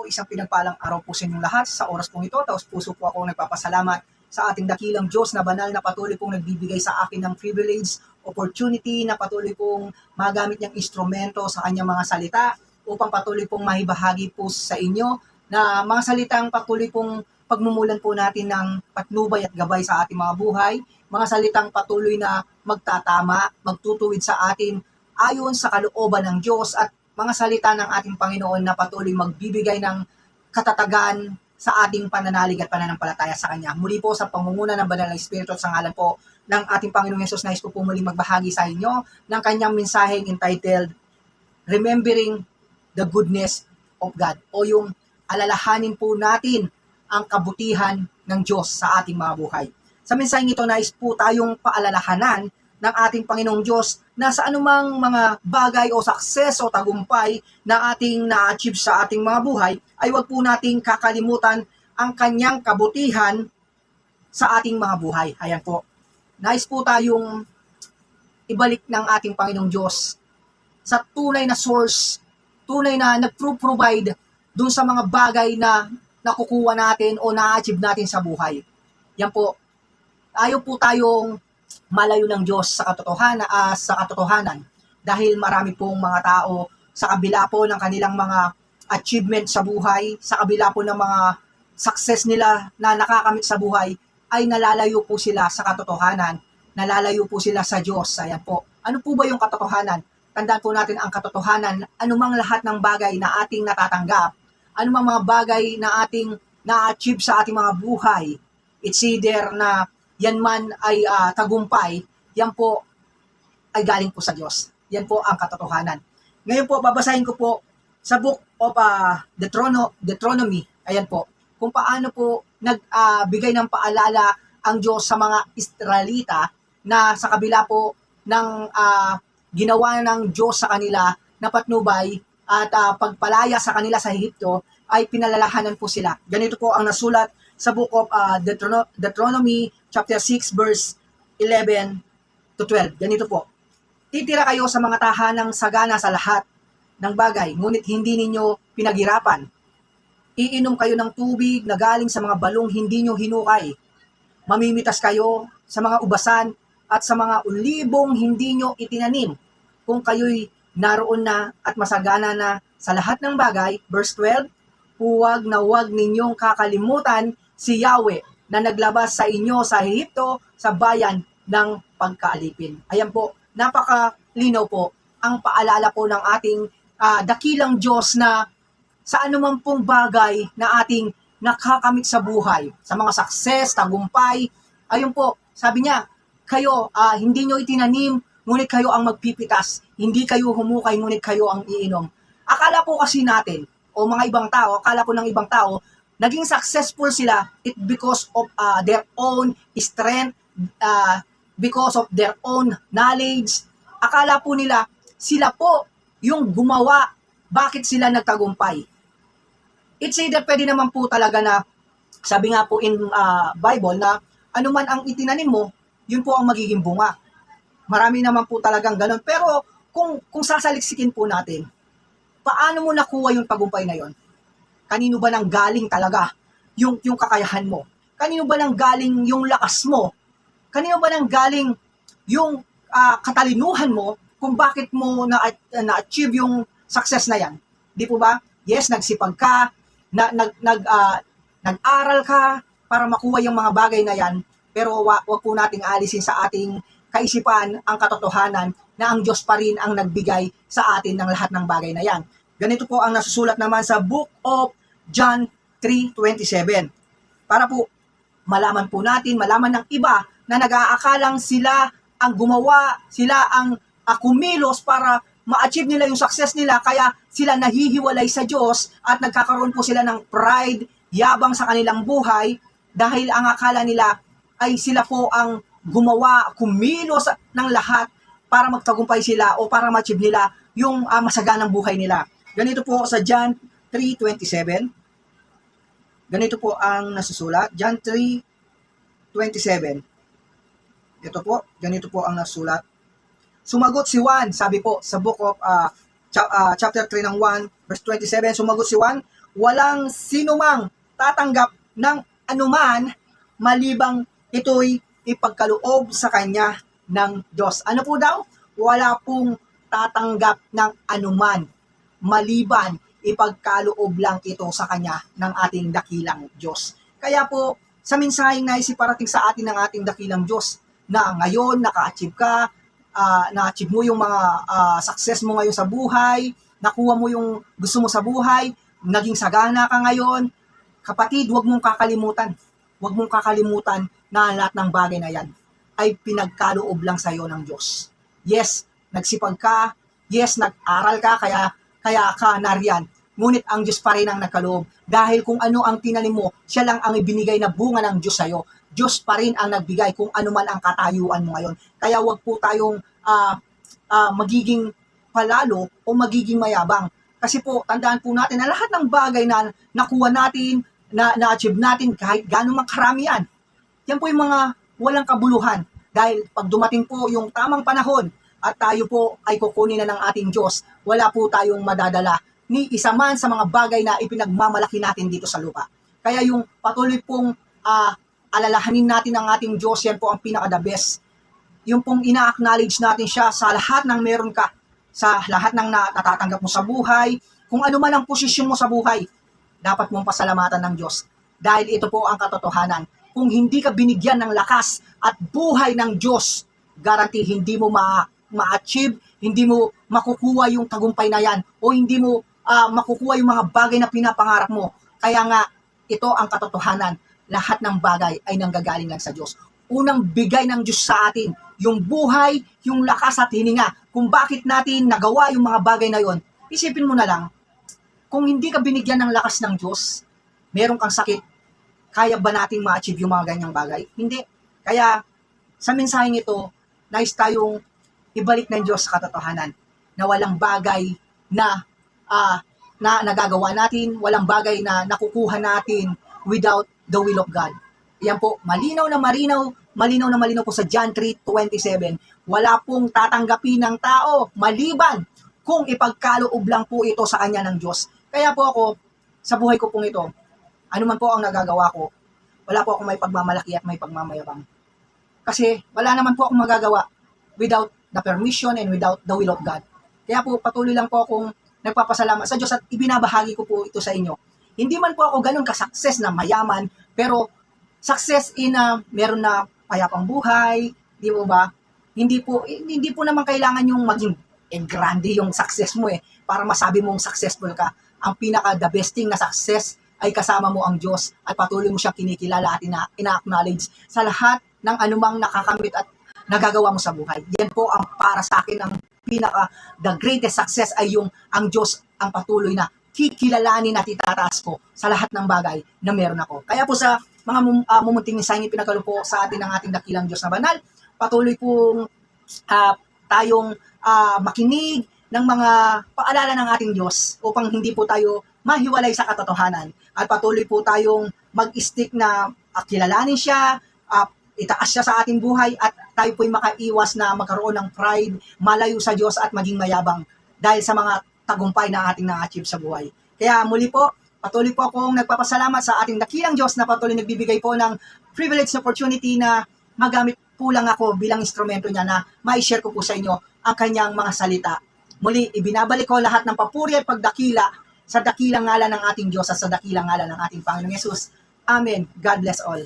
po, isang pinagpalang araw po sa inyong lahat sa oras pong ito. Taos puso po ako nagpapasalamat sa ating dakilang Diyos na banal na patuloy pong nagbibigay sa akin ng privilege, opportunity na patuloy pong magamit niyang instrumento sa kanyang mga salita upang patuloy pong mahibahagi po sa inyo na mga salitang patuloy pong pagmumulan po natin ng patnubay at gabay sa ating mga buhay, mga salitang patuloy na magtatama, magtutuwid sa atin ayon sa kalooban ng Diyos at mga salita ng ating Panginoon na patuloy magbibigay ng katatagan sa ating pananalig at pananampalataya sa Kanya. Muli po sa pangunguna ng Banal na Espiritu at sa ngalan po ng ating Panginoong Yesus, nais ko po muling magbahagi sa inyo ng Kanyang mensaheng entitled Remembering the Goodness of God, o yung alalahanin po natin ang kabutihan ng Diyos sa ating mga buhay. Sa mensaheng ito, nais po tayong paalalahanan ng ating Panginoong Diyos na sa anumang mga bagay o success o tagumpay na ating na-achieve sa ating mga buhay, ay wag po nating kakalimutan ang kanyang kabutihan sa ating mga buhay. Ayan po. Nais po tayong ibalik ng ating Panginoong Diyos sa tunay na source, tunay na nag-provide dun sa mga bagay na nakukuha natin o na-achieve natin sa buhay. Yan po. Ayaw po tayong malayo ng Diyos sa katotohanan dahil marami pong mga tao sa kabila po ng kanilang mga achievement sa buhay, sa kabila po ng mga success nila na nakakamit sa buhay, ay nalalayo po sila sa katotohanan, nalalayo po sila sa Diyos. Ayan po. Ano po ba yung katotohanan? Tandaan po natin ang katotohanan, anumang lahat ng bagay na ating natatanggap, anumang mga bagay na ating na-achieve sa ating mga buhay, it's either na yan man ay tagumpay, yan po ay galing po sa Diyos. Yan po ang katotohanan. Ngayon po, babasahin ko po sa book of Deuteronomy, ayan po, kung paano po nagbigay ng paalala ang Diyos sa mga Israelita na sa kabila po ng ginawa ng Diyos sa kanila na patnubay at pagpalaya sa kanila sa Ehipto, ay pinalalahanan po sila. Ganito po ang nasulat sa book of Deuteronomy chapter 6 verse 11 to 12. Ganito po. Titira kayo sa mga tahanang sagana sa lahat ng bagay, ngunit hindi ninyo pinaghirapan. Iinom kayo ng tubig na galing sa mga balong hindi nyo hinukay. Mamimitas kayo sa mga ubasan at sa mga ulibong hindi nyo itinanim. Kung kayo'y naroon na at masagana na sa lahat ng bagay, verse 12, huwag na huwag ninyong kakalimutan si Yahweh na naglabas sa inyo sa Ehipto sa bayan ng pagkaalipin. Ayan po, napakalinaw po ang paalala po ng ating dakilang Diyos na sa anumang pong bagay na ating nakakamit sa buhay, sa mga success, tagumpay, ayun po, sabi niya, kayo, hindi nyo itinanim, ngunit kayo ang magpipitas, hindi kayo humukay, ngunit kayo ang iinom. Akala po kasi natin, o mga ibang tao, akala po ng ibang tao, naging successful sila because of their own strength, because of their own knowledge. Akala po nila, sila po yung gumawa, bakit sila nagtagumpay. It's either pwede naman po talaga na, sabi nga po in Bible na, anuman ang itinanim mo, yun po ang magiging bunga. Marami naman po talagang ganun. Pero kung sasaliksikin po natin, paano mo nakuha yung tagumpay na yon? Kanino ba nang galing talaga yung kakayahan mo? Kanino ba nang galing yung lakas mo? Kanino ba nang galing yung katalinuhan mo kung bakit mo na-achieve yung success na yan? Di po ba? Yes, nagsipag ka, nag-aral ka para makuha yung mga bagay na yan, pero wag po nating alisin sa ating kaisipan ang katotohanan na ang Diyos pa rin ang nagbigay sa atin ng lahat ng bagay na yan. Ganito po ang nasusulat naman sa book of John 3:27. Para po malaman po natin, malaman ng iba na nag-aakalang sila ang gumawa, sila ang kumilos para ma-achieve nila yung success nila, kaya sila nahihiwalay sa Diyos at nagkakaroon po sila ng pride, yabang sa kanilang buhay dahil ang akala nila ay sila po ang gumawa, kumilos ng lahat para magtagumpay sila o para ma-achieve nila yung masaganang buhay nila. Ganito po sa John 3:27. Ganito po ang nasusulat. John 3:27. Ito po, ganito po ang nasusulat. Sumagot si Juan, sabi po sa book of chapter 3 ng 1, verse 27, sumagot si Juan, walang sinumang tatanggap ng anuman malibang ito'y ipagkaloob sa kanya ng Diyos. Ano po daw? Wala pong tatanggap ng anuman maliban ipagkaloob lang ito sa kanya ng ating dakilang Diyos. Kaya po, sa mensaheng nais iparating sa atin ng ating dakilang Diyos na ngayon naka-achieve ka, na-achieve mo yung mga success mo ngayon sa buhay, nakuha mo yung gusto mo sa buhay, naging sagana ka ngayon, kapatid, huwag mong kakalimutan. Huwag mong kakalimutan na lahat ng bagay na yan ay pinagkaloob lang sa iyo ng Diyos. Yes, nagsipag ka, yes, nag-aral ka, kaya ka nariyan. Ngunit ang Diyos pa rin ang nagkaloob. Dahil kung ano ang tinanim mo, siya lang ang ibinigay na bunga ng Diyos sa iyo. Diyos pa rin ang nagbigay kung ano man ang katayuan mo ngayon. Kaya huwag po tayong magiging palalo o magiging mayabang. Kasi po, tandaan po natin na lahat ng bagay na nakuha natin, na-achieve natin, kahit gano'ng makarami yan, yan po yung mga walang kabuluhan. Dahil pag dumating po yung tamang panahon at tayo po ay kukunin na ng ating Diyos, wala po tayong madadala ni isa man sa mga bagay na ipinagmamalaki natin dito sa lupa. Kaya yung patuloy pong alalahanin natin ang ating Diyos, yan po ang pinaka-the best. Yung pong ina-acknowledge natin siya sa lahat ng meron ka, sa lahat ng natatanggap mo sa buhay, kung ano man ang posisyon mo sa buhay, dapat mong pasalamatan ng Diyos. Dahil ito po ang katotohanan. Kung hindi ka binigyan ng lakas at buhay ng Diyos, guarantee hindi mo ma-achieve, hindi mo makukuha yung tagumpay na yan, o hindi mo makukuha yung mga bagay na pinapangarap mo. Kaya nga, ito ang katotohanan. Lahat ng bagay ay nanggagaling lang sa Diyos. Unang bigay ng Diyos sa atin, yung buhay, yung lakas at hininga. Kung bakit natin nagawa yung mga bagay na yon, isipin mo na lang, kung hindi ka binigyan ng lakas ng Diyos, meron kang sakit, kaya ba nating ma-achieve yung mga ganyang bagay? Hindi. Kaya, sa mensaheng ito, nais tayong ibalik ng Diyos sa katotohanan na walang bagay na nagagawa natin, walang bagay na nakukuha natin without the will of God. Yan po, malinaw na malinaw po sa John 3:27. Wala pong tatanggapin ng tao maliban kung ipagkaloob lang po ito sa kanya ng Diyos. Kaya po ako, sa buhay ko pong ito, ano man po ang nagagawa ko, wala po akong may pagmamalaki at may pagmamayabang. Kasi wala naman po akong magagawa without the permission and without the will of God. Kaya po patuloy lang po akong nagpapasalamat sa Diyos at ibinabahagi ko po ito sa inyo. Hindi man po ako ganun ka-success na mayaman, pero success in meron na payapang buhay, di mo ba? Hindi po naman kailangan yung maging grande yung success mo para masabi mong successful ka. Ang pinaka-the best thing na success ay kasama mo ang Diyos at patuloy mo siyang kinikilala at ina-acknowledge sa lahat ng anumang nakakamit at nagagawa mo sa buhay. Yan po ang para sa akin ang the greatest success ay yung ang Diyos ang patuloy na kikilalanin at itataas ko sa lahat ng bagay na meron ako. Kaya po sa mga mumunting mensaheng ipinagkaloob po sa atin ng ating dakilang Diyos na banal, patuloy pong tayong makinig ng mga paalala ng ating Diyos upang hindi po tayo mahiwalay sa katotohanan at patuloy po tayong mag-stick na kilalanin siya, itaas siya sa ating buhay at tayo po'y makaiwas na magkaroon ng pride, malayo sa Diyos at maging mayabang dahil sa mga tagumpay na ating na-achieve sa buhay. Kaya muli po, patuloy po akong nagpapasalamat sa ating dakilang Diyos na patuloy nagbibigay po ng privilege na opportunity na magamit po lang ako bilang instrumento niya na ma-share ko po sa inyo ang kanyang mga salita. Muli, ibinabalik ko lahat ng papuri at pagdakila sa dakilang ngalan ng ating Diyos at sa dakilang ngalan ng ating Panginoong Yesus. Amen. God bless all.